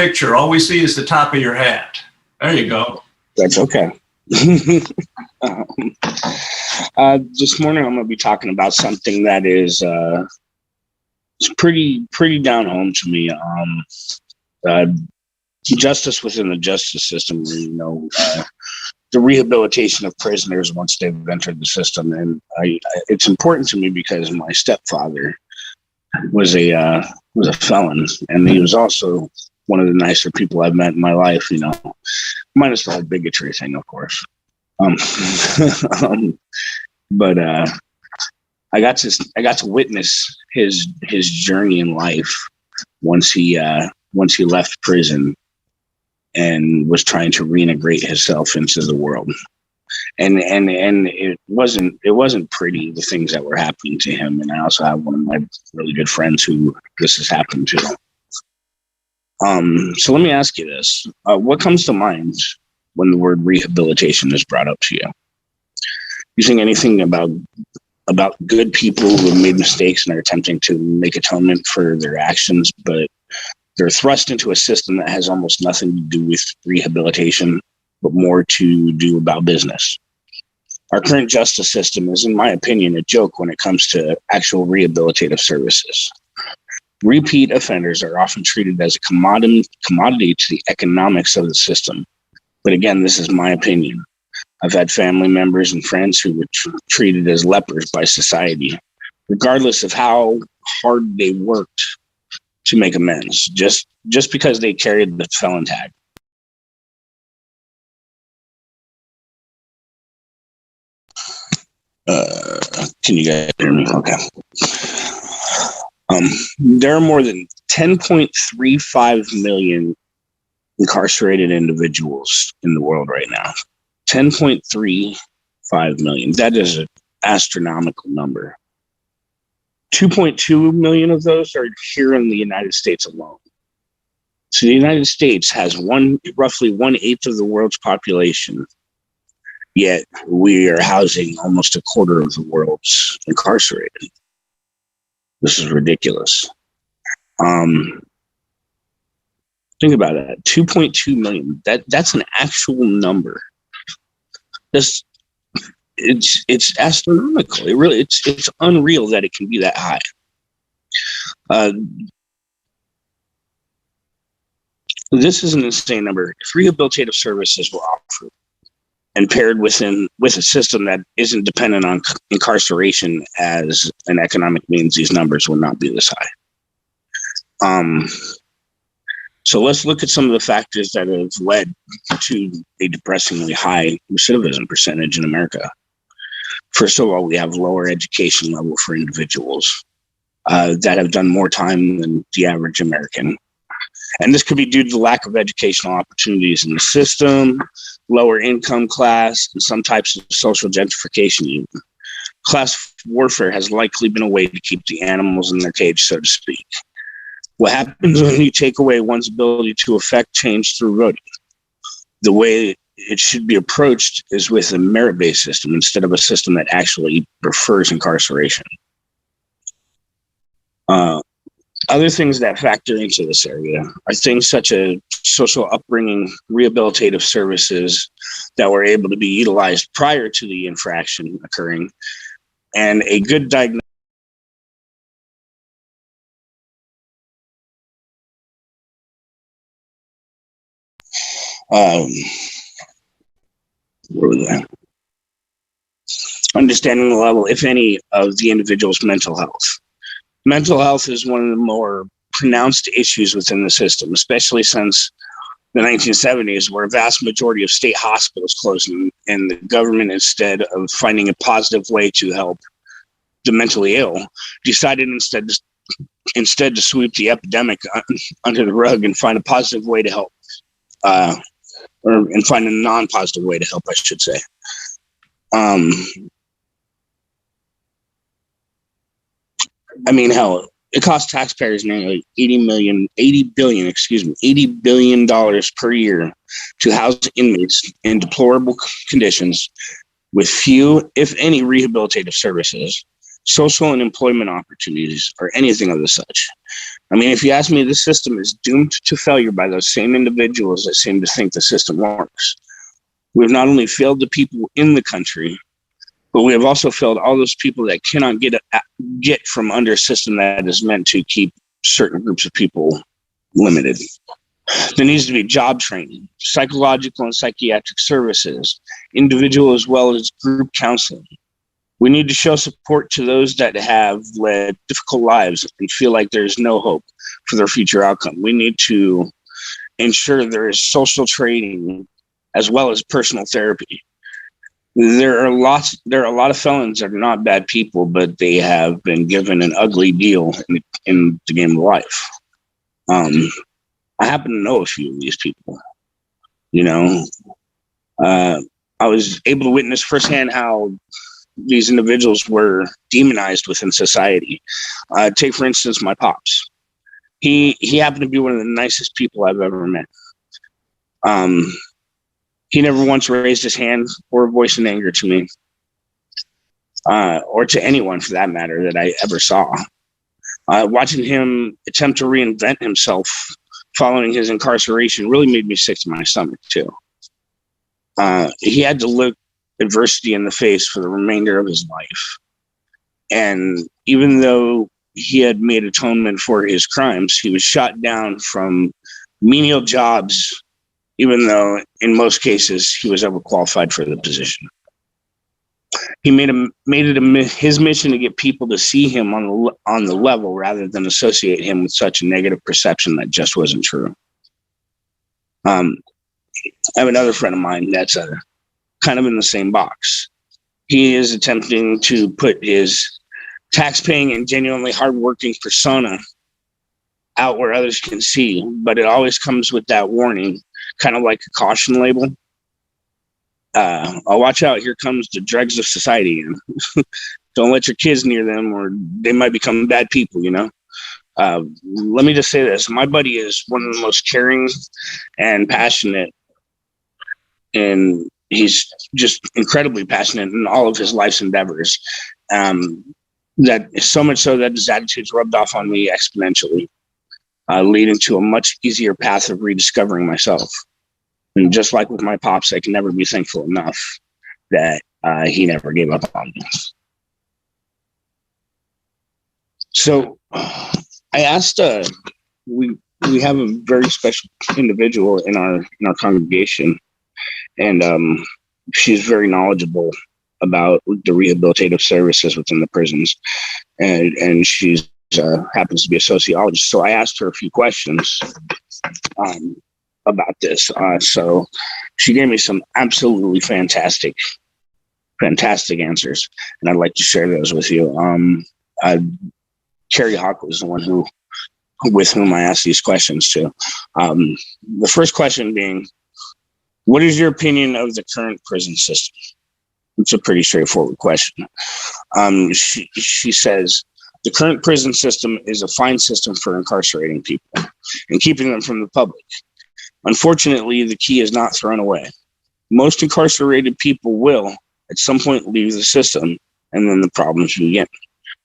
picture. All we see is the top of your hat. There you go. That's okay. This morning I'm going to be talking about something that is it's pretty down home to me. Justice within the justice system, the rehabilitation of prisoners once they've entered the system. And it's important to me because my stepfather was a felon, and he was also one of the nicer people I've met in my life, minus the whole bigotry thing, of course. But I got to witness his journey in life once he left prison and was trying to reintegrate himself into the world. And it wasn't pretty, the things that were happening to him. And I also have one of my really good friends who this has happened to. So let me ask you this. What comes to mind when the word rehabilitation is brought up to you? You think anything about good people who have made mistakes and are attempting to make atonement for their actions, but they're thrust into a system that has almost nothing to do with rehabilitation, but more to do about business? Our current justice system is, in my opinion, a joke when it comes to actual rehabilitative services. Repeat offenders are often treated as a commodity to the economics of the system. But again, this is my opinion. I've had family members and friends who were treated as lepers by society, regardless of how hard they worked to make amends, just because they carried the felon tag. Can you guys hear me? Okay. There are more than 10.35 million incarcerated individuals in the world right now. 10.35 million. That is an astronomical number. 2.2 million of those are here in the United States alone. So the United States has roughly 1/8 of the world's population, yet we are housing almost a quarter of the world's incarcerated. This is ridiculous. Think about that. 2.2 million. That's an actual number. It's astronomical. It's unreal that it can be that high. This is an insane number. If rehabilitative services were offered and paired with a system that isn't dependent on incarceration as an economic means, these numbers would not be this high. So let's look at some of the factors that have led to a depressingly high recidivism percentage in America. First of all, we have lower education level for individuals that have done more time than the average American. And this could be due to the lack of educational opportunities in the system, lower income class, and some types of social gentrification even. Class warfare has likely been a way to keep the animals in their cage, so to speak. What happens when you take away one's ability to affect change through voting? The way it should be approached is with a merit-based system instead of a system that actually prefers incarceration. Other things that factor into this area are things such as social upbringing, rehabilitative services that were able to be utilized prior to the infraction occurring, and a good diagnosis. Where was that? Understanding the level, if any, of the individual's mental health. Mental health is one of the more pronounced issues within the system, especially since the 1970s, where a vast majority of state hospitals closed, and the government, instead of finding a positive way to help the mentally ill, decided instead to sweep the epidemic under the rug and find a positive way to help, and find a non-positive way to help, I should say. I mean, hell, it costs taxpayers nearly $80 billion per year to house inmates in deplorable conditions with few, if any, rehabilitative services, social and employment opportunities, or anything of the such. I mean, if you ask me, this system is doomed to failure by those same individuals that seem to think the system works. We've not only failed the people in the country, but we have also failed all those people that cannot get from under a system that is meant to keep certain groups of people limited. There needs to be job training, psychological and psychiatric services, individual as well as group counseling. We need to show support to those that have led difficult lives and feel like there's no hope for their future outcome. We need to ensure there is social training as well as personal therapy. There are a lot of felons that are not bad people, but they have been given an ugly deal in the game of life. I happen to know a few of these people. You know, I was able to witness firsthand how these individuals were demonized within society. Take, for instance, my pops. He happened to be one of the nicest people I've ever met. He never once raised his hand or voiced an anger to me, or to anyone for that matter that I ever saw. Watching him attempt to reinvent himself following his incarceration really made me sick to my stomach too. He had to look adversity in the face for the remainder of his life. And even though he had made atonement for his crimes, he was shot down from menial jobs, even though in most cases he was overqualified for the position. He made it his mission to get people to see him on the level rather than associate him with such a negative perception that just wasn't true. I have another friend of mine that's kind of in the same box. He is attempting to put his tax-paying and genuinely hardworking persona out where others can see, but it always comes with that warning, kind of like a caution label. I'll watch out, here comes the dregs of society. Don't let your kids near them or they might become bad people, you know? Let me just say this. My buddy is one of the most caring and passionate, and he's just incredibly passionate in all of his life's endeavors. That so much so that his attitudes rubbed off on me exponentially, leading to a much easier path of rediscovering myself. And just like with my pops, I can never be thankful enough that he never gave up on me. So I asked, we have a very special individual in our congregation, and she's very knowledgeable about the rehabilitative services within the prisons, and she's happens to be a sociologist. So I asked her a few questions about this. So she gave me some absolutely fantastic answers, and I'd like to share those with you. Carrie Hawk was the one with whom I asked these questions to. The first question being, what is your opinion of the current prison system? It's a pretty straightforward question. She says, the current prison system is a fine system for incarcerating people and keeping them from the public. Unfortunately, the key is not thrown away. Most incarcerated people will, at some point, leave the system, and then the problems begin.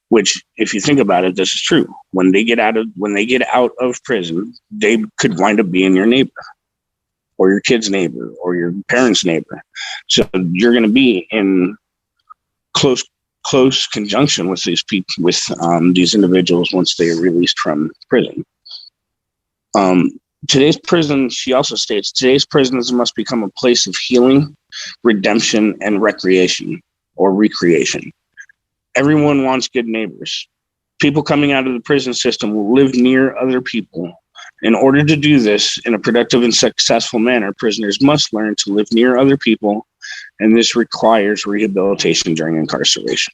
Which, if you think about it, this is true. When they get out of prison, they could wind up being your neighbor, or your kid's neighbor, or your parents' neighbor. So you're going to be in close conjunction with these people, with these individuals once they are released from prison. Today's prison, she also states, today's prisons must become a place of healing, redemption, and recreation. Everyone wants good neighbors. People coming out of the prison system will live near other people. In order to do this in a productive and successful manner, prisoners must learn to live near other people, and this requires rehabilitation during incarceration.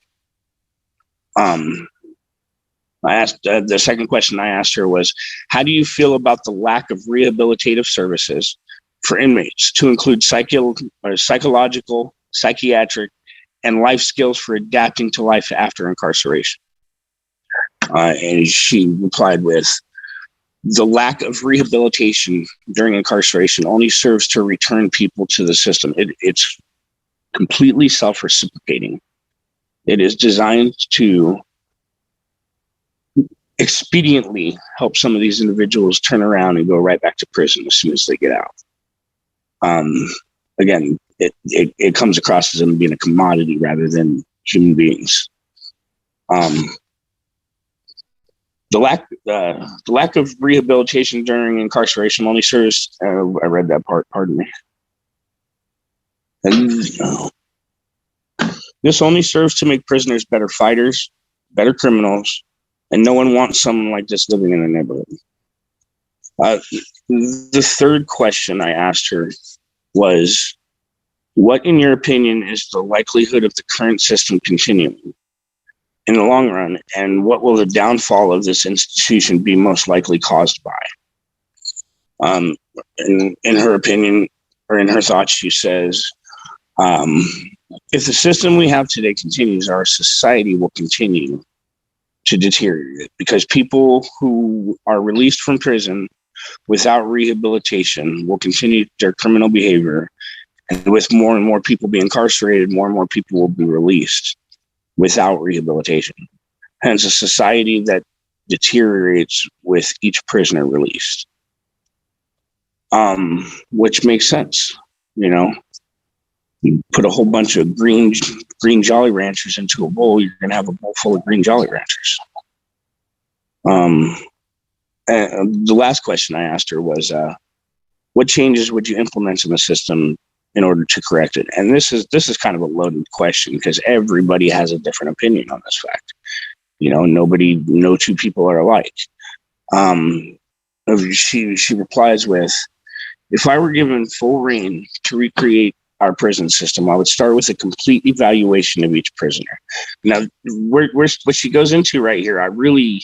I asked the second question I asked her was, how do you feel about the lack of rehabilitative services for inmates to include psychological, psychiatric, and life skills for adapting to life after incarceration? And she replied with, the lack of rehabilitation during incarceration only serves to return people to the system. It's completely self-reciprocating. It is designed to expediently help some of these individuals turn around and go right back to prison as soon as they get out. Again, it comes across as them being a commodity rather than human beings. The lack of rehabilitation during incarceration only serves. I read that part. Pardon me. This only serves to make prisoners better fighters, better criminals, and no one wants someone like this living in the neighborhood. The third question I asked her was, what, in your opinion, is the likelihood of the current system continuing in the long run, and what will the downfall of this institution be most likely caused by? In her opinion, or in her thoughts, she says, if the system we have today continues, our society will continue to deteriorate because people who are released from prison without rehabilitation will continue their criminal behavior. And with more and more people being incarcerated, more and more people will be released without rehabilitation. Hence, a society that deteriorates with each prisoner released. Which makes sense, you know. You put a whole bunch of green Jolly Ranchers into a bowl, you're going to have a bowl full of green Jolly Ranchers. And the last question I asked her was, what changes would you implement in the system in order to correct it? And this is kind of a loaded question because everybody has a different opinion on this fact. You know, no two people are alike. She replies with, if I were given full reign to recreate our prison system, I would start with a complete evaluation of each prisoner. Now, what she goes into right here, I really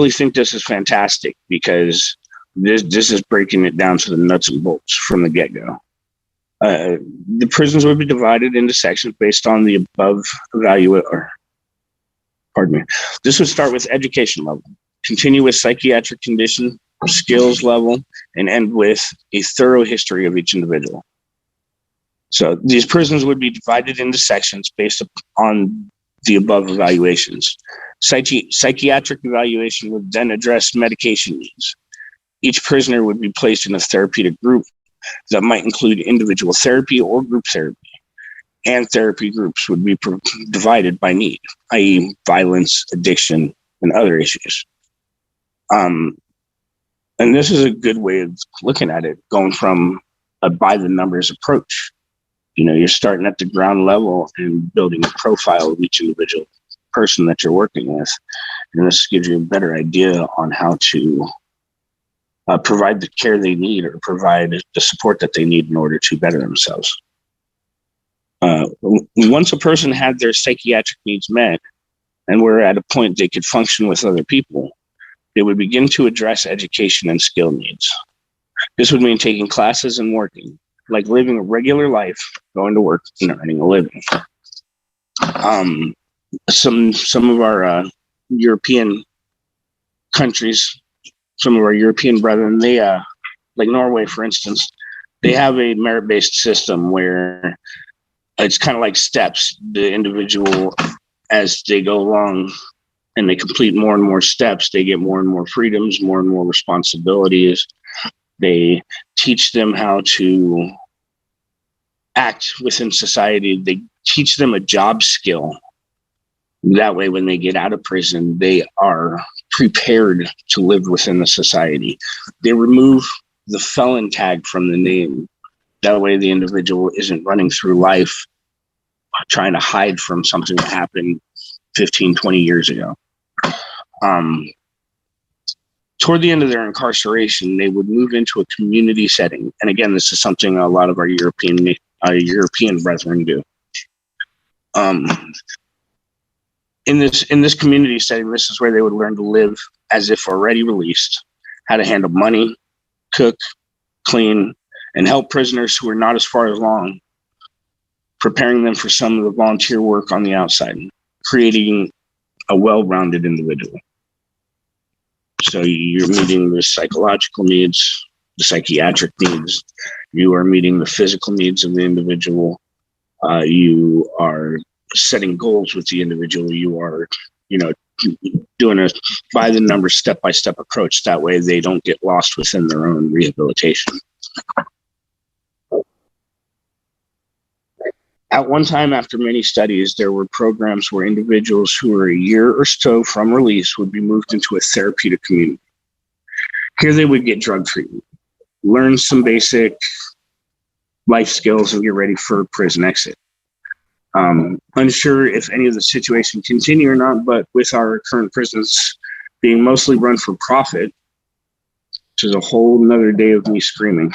think this is fantastic because this is breaking it down to the nuts and bolts from the get-go. The prisons would be divided into sections based on the above This would start with education level, continue with psychiatric condition, skills level, and end with a thorough history of each individual. So these prisons would be divided into sections based on the above evaluations. Psychiatric evaluation would then address medication needs. Each prisoner would be placed in a therapeutic group that might include individual therapy or group therapy. And therapy groups would be divided by need, i.e. violence, addiction, and other issues. And this is a good way of looking at it, going from a by the numbers approach. You know, you're starting at the ground level and building a profile of each individual person that you're working with. And this gives you a better idea on how to provide the care they need or provide the support that they need in order to better themselves. Once a person had their psychiatric needs met and were at a point they could function with other people, they would begin to address education and skill needs. This would mean taking classes and working, like living a regular life, going to work, and earning a living. Some of our European countries, some of our European brethren, they like Norway, for instance, they have a merit-based system where it's kind of like steps. The individual, as they go along and they complete more and more steps, they get more and more freedoms, more and more responsibilities. They teach them how to act within society. They teach them a job skill. That way, when they get out of prison, they are prepared to live within the society. They remove the felon tag from the name. That way, the individual isn't running through life trying to hide from something that happened 15, 20 years ago. Toward the end of their incarceration, they would move into a community setting. And again, this is something a lot of our European brethren do. In this community setting, this is where they would learn to live as if already released, how to handle money, cook, clean, and help prisoners who are not as far along, preparing them for some of the volunteer work on the outside, creating a well-rounded individual. So you're meeting the psychological needs, the psychiatric needs. You are meeting the physical needs of the individual. You are setting goals with the individual. You are, doing a by the numbers, step-by-step approach. That way they don't get lost within their own rehabilitation. At one time, after many studies, there were programs where individuals who were a year or so from release would be moved into a therapeutic community. Here they would get drug treatment, learn some basic life skills, and get ready for prison exit. Unsure if any of the situation continue or not, but with our current prisons being mostly run for profit, which is a whole nother day of me screaming,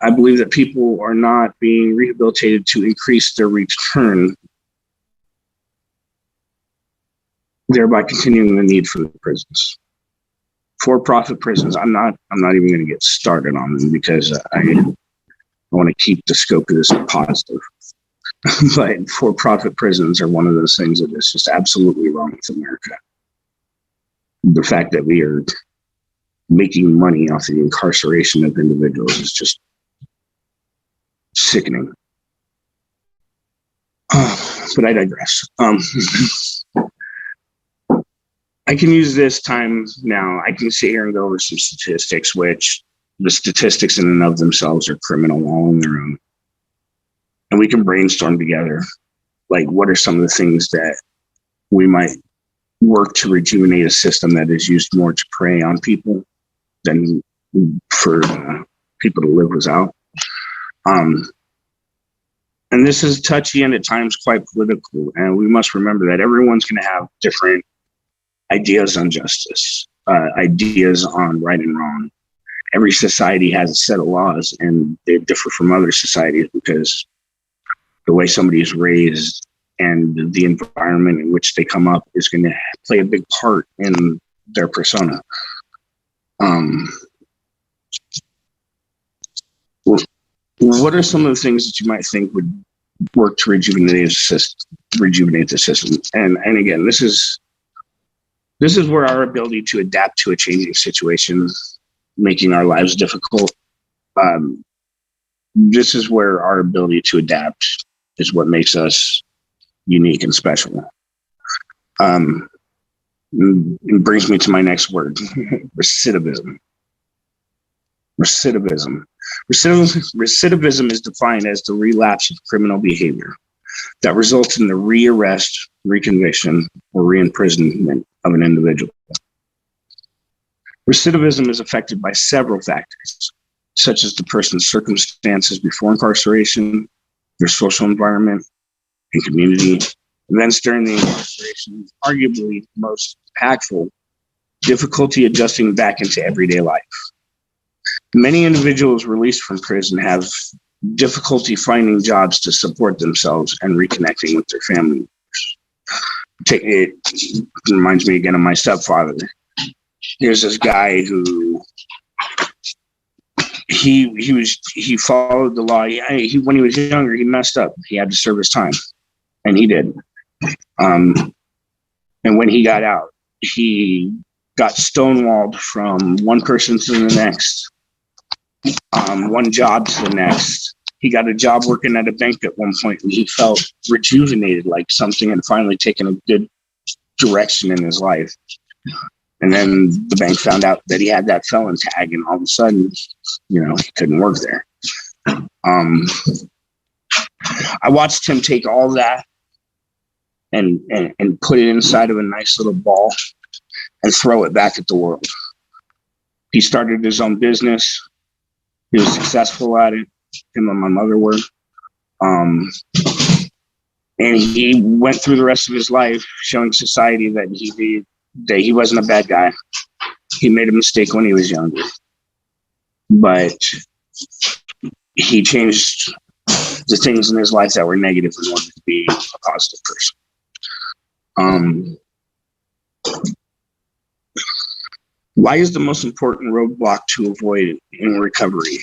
I believe that people are not being rehabilitated to increase their return, thereby continuing the need for the prisons. For-profit prisons, I'm not even going to get started on them because I want to keep the scope of this positive. But for-profit prisons are one of those things that is just absolutely wrong with America. The fact that we are making money off the incarceration of individuals is just sickening. But I digress. I can use this time now. I can sit here and go over some statistics, which the statistics in and of themselves are criminal all on their own. And we can brainstorm together, like, what are some of the things that we might work to rejuvenate a system that is used more to prey on people than for people to live without. And this is touchy and at times quite political. And we must remember that everyone's going to have different ideas on justice, ideas on right and wrong. Every society has a set of laws, and they differ from other societies because the way somebody is raised and the environment in which they come up is going to play a big part in their persona. What are some of the things that you might think would work to rejuvenate the system? And again, this is where our ability to adapt to a changing situation, making our lives difficult, this is where our ability to adapt is what makes us unique and special. It brings me to my next word, recidivism. Recidivism is defined as the relapse of criminal behavior that results in the rearrest, reconviction, or reimprisonment of an individual. Recidivism is affected by several factors, such as the person's circumstances before incarceration, their social environment and community, events during the incarceration, arguably most impactful, difficulty adjusting back into everyday life. Many individuals released from prison have difficulty finding jobs to support themselves and reconnecting with their family members. It reminds me again of my stepfather. There's this guy who he followed the law. When he was younger, he messed up. He had to serve his time, and he did. And when he got out, he got stonewalled from one person to the next, one job to the next. He got a job working at a bank at one point, and he felt rejuvenated, like something had finally taken a good direction in his life. And then the bank found out that he had that felon tag, and all of a sudden, he couldn't work there. I watched him take all that and put it inside of a nice little ball and throw it back at the world. He started his own business. He was successful at it. Him and my mother were. And he went through the rest of his life showing society that he wasn't a bad guy. He made a mistake when he was younger, but he changed the things in his life that were negative in order to be a positive person. Why is the most important roadblock to avoid in recovery?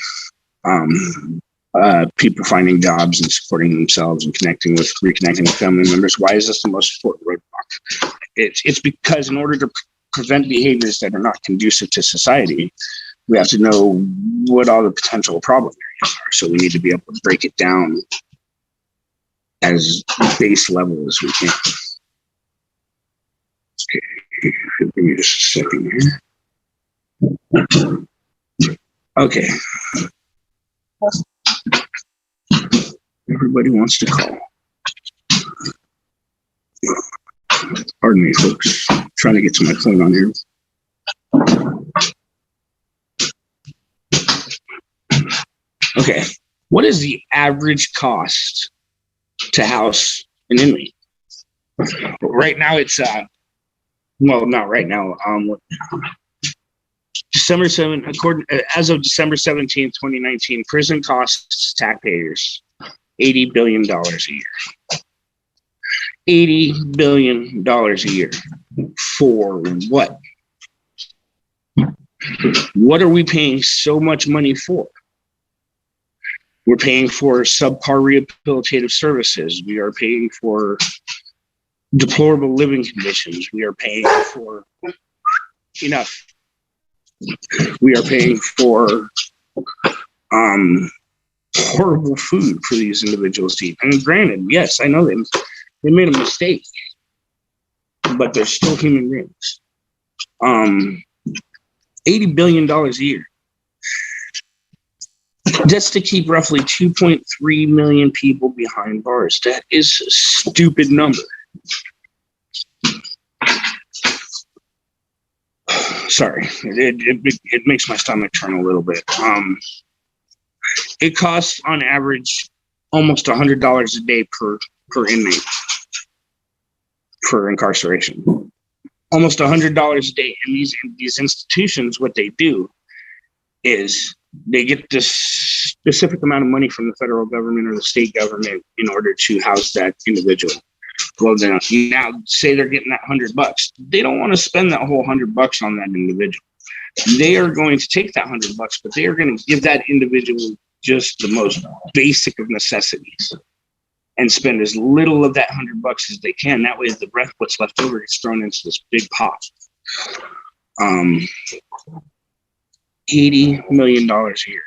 People finding jobs and supporting themselves and reconnecting with family members. Why is this the most important roadblock? It's because in order to prevent behaviors that are not conducive to society, we have to know what all the potential problem areas are. So we need to be able to break it down as base level as we can. Give me just a second here. Okay. Everybody wants to call. Pardon me, folks. I'm trying to get to my phone on here. Okay. What is the average cost to house an inmate? Right now it's well, not right now. December 7, as of December 17th, 2019, prison costs taxpayers $80 billion a year. $80 billion a year. For what? What are we paying so much money for? We're paying for subpar rehabilitative services. We are paying for deplorable living conditions. We are paying for enough. We are paying for horrible food for these individuals to eat. And granted, yes, I know they made a mistake, but they're still human beings. $80 billion a year. Just to keep roughly 2.3 million people behind bars. That is a stupid number. Sorry, it makes my stomach turn a little bit. It costs on average almost $100 a day per inmate for incarceration. Almost $100 a day. And these institutions, what they do is they get this specific amount of money from the federal government or the state government in order to house that individual. Well, now say they're getting that $100. They don't want to spend that whole $100 on that individual. They are going to take that $100, but they are going to give that individual just the most basic of necessities and spend as little of that $100 as they can. That way, the rest, what's left over, gets thrown into this big pot. $80 million a year.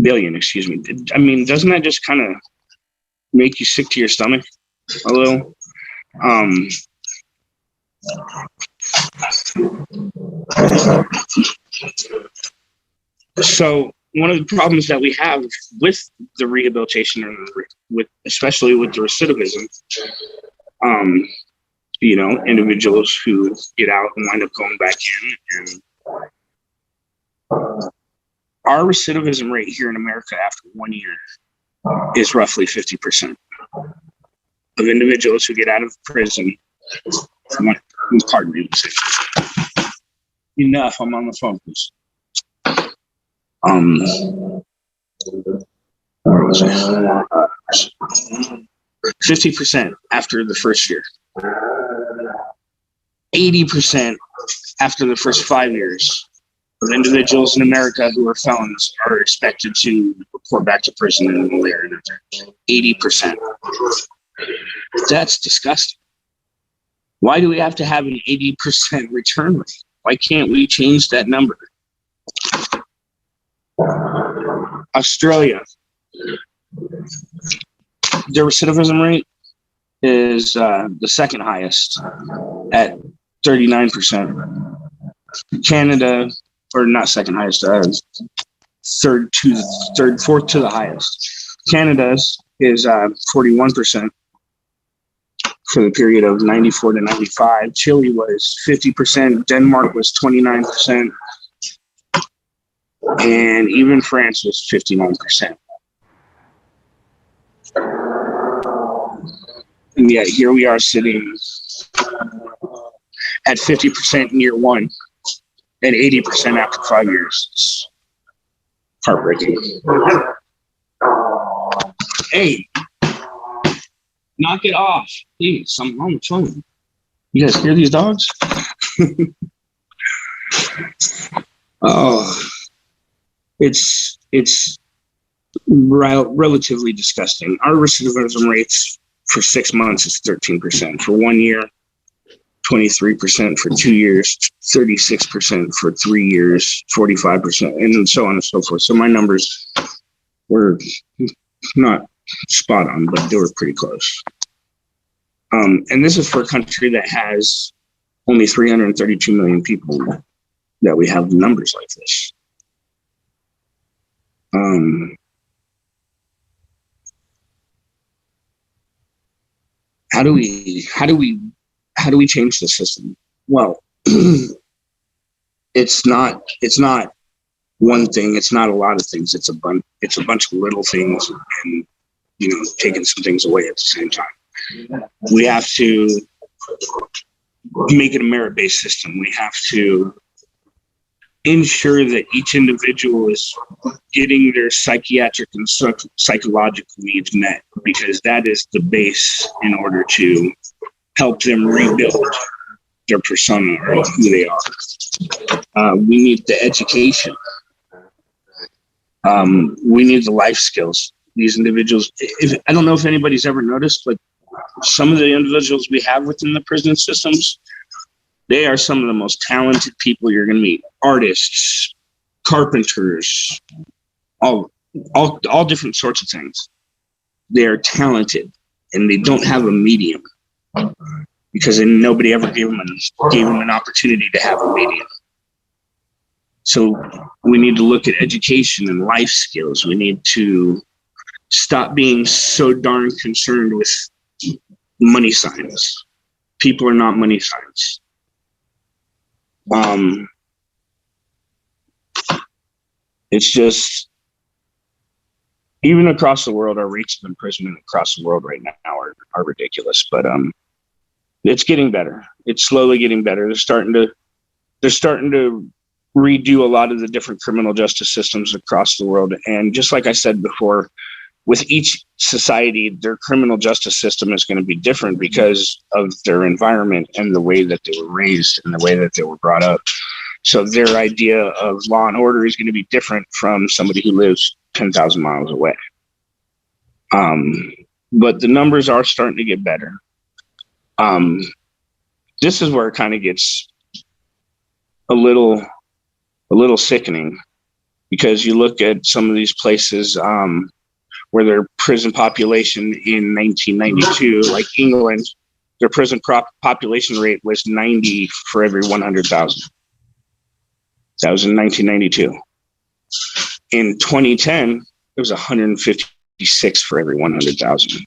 Billion, excuse me. I mean, doesn't that just kind of make you sick to your stomach a little? So one of the problems that we have with the rehabilitation, and especially with the recidivism, individuals who get out and wind up going back in, and our recidivism rate here in America after 1 year is roughly 50% of individuals who get out of prison. Pardon me. Enough. I'm on the phone, please. Where was I? 50% after the first year. 80% after the first 5 years of individuals in America who are felons are expected to report back to prison in a year. 80%. That's disgusting. Why do we have to have an 80% return rate? Why can't we change that number? Australia, their recidivism rate is the second highest at 39%. Canada, or not second highest, fourth to the highest. Canada's is 41% for the period of 94 to 95. Chile was 50%. Denmark was 29%. And even France was 59%. And yet here we are sitting at 50% in year one and 80% after 5 years. It's heartbreaking. Hey, knock it off, please. I'm on the phone. You guys hear these dogs? Oh, it's relatively disgusting. Our recidivism rates for 6 months is 13%. For 1 year, 23%. For 2 years, 36%. For 3 years, 45%, and so on and so forth. So my numbers were not spot on, but they were pretty close. And this is for a country that has only 332 million people, that we have numbers like this. How do we change the system? Well, it's not one thing. It's not a lot of things. It's a bunch of little things, and taking some things away at the same time. We have to make it a merit-based system. We have to ensure that each individual is getting their psychiatric and psychological needs met, because that is the base in order to help them rebuild their persona or who they are. We need the education. We need the life skills. These individuals, I don't know if anybody's ever noticed, but some of the individuals we have within the prison systems, they are some of the most talented people you're going to meet. Artists, carpenters, all different sorts of things. They are talented, and they don't have a medium because nobody ever gave them an opportunity to have a medium. So we need to look at education and life skills. We need to stop being so darn concerned with money signs. People are not money signs. It's just, even across the world, our rates of imprisonment across the world right now are ridiculous. But it's getting better. It's slowly getting better. They're starting to redo a lot of the different criminal justice systems across the world. And just like I said before, with each society, their criminal justice system is going to be different because of their environment and the way that they were raised and the way that they were brought up. So their idea of law and order is going to be different from somebody who lives 10,000 miles away. But the numbers are starting to get better. This is where it kind of gets a little sickening, because you look at some of these places where their prison population in 1992, like England, their prison population rate was 90 for every 100,000. That was in 1992. In 2010, it was 156 for every 100,000.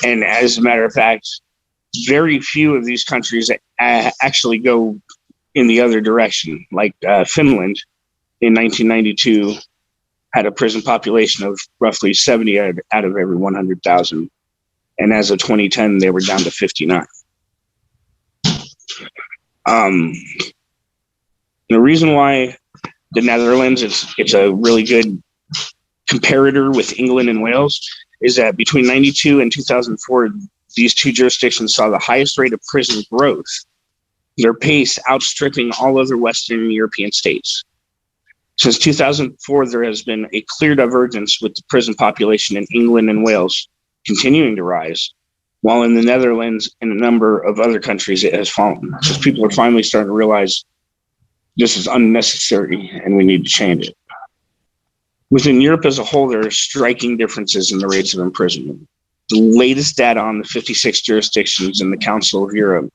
And as a matter of fact, very few of these countries actually go in the other direction. Like Finland in 1992 had a prison population of roughly 70 out of every 100,000. And as of 2010, they were down to 59. The reason why the Netherlands, it's a really good comparator with England and Wales, is that between 92 and 2004, these two jurisdictions saw the highest rate of prison growth, their pace outstripping all other Western European states. Since 2004, there has been a clear divergence with the prison population in England and Wales continuing to rise, while in the Netherlands and a number of other countries it has fallen. Because people are finally starting to realize this is unnecessary and we need to change it. Within Europe as a whole, there are striking differences in the rates of imprisonment. The latest data on the 56 jurisdictions in the Council of Europe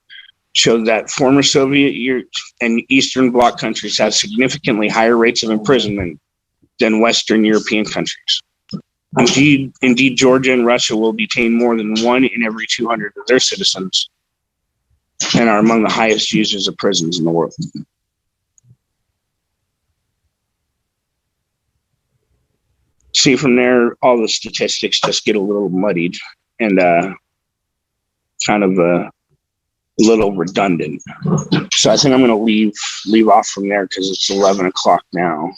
showed that former Soviet and Eastern Bloc countries have significantly higher rates of imprisonment than Western European countries. Indeed, Georgia and Russia will detain more than 1 in every 200 of their citizens and are among the highest users of prisons in the world. See, from there, all the statistics just get a little muddied and kind of a little redundant. So I think I'm going to leave off from there because it's 11 o'clock now.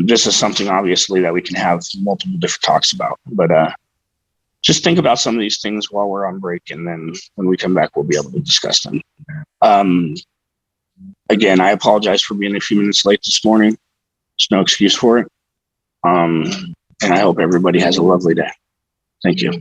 This is something obviously that we can have multiple different talks about, but just think about some of these things while we're on break, and then when we come back, we'll be able to discuss them. Again, I apologize for being a few minutes late this morning. There's no excuse for it. And I hope everybody has a lovely day. Thank you.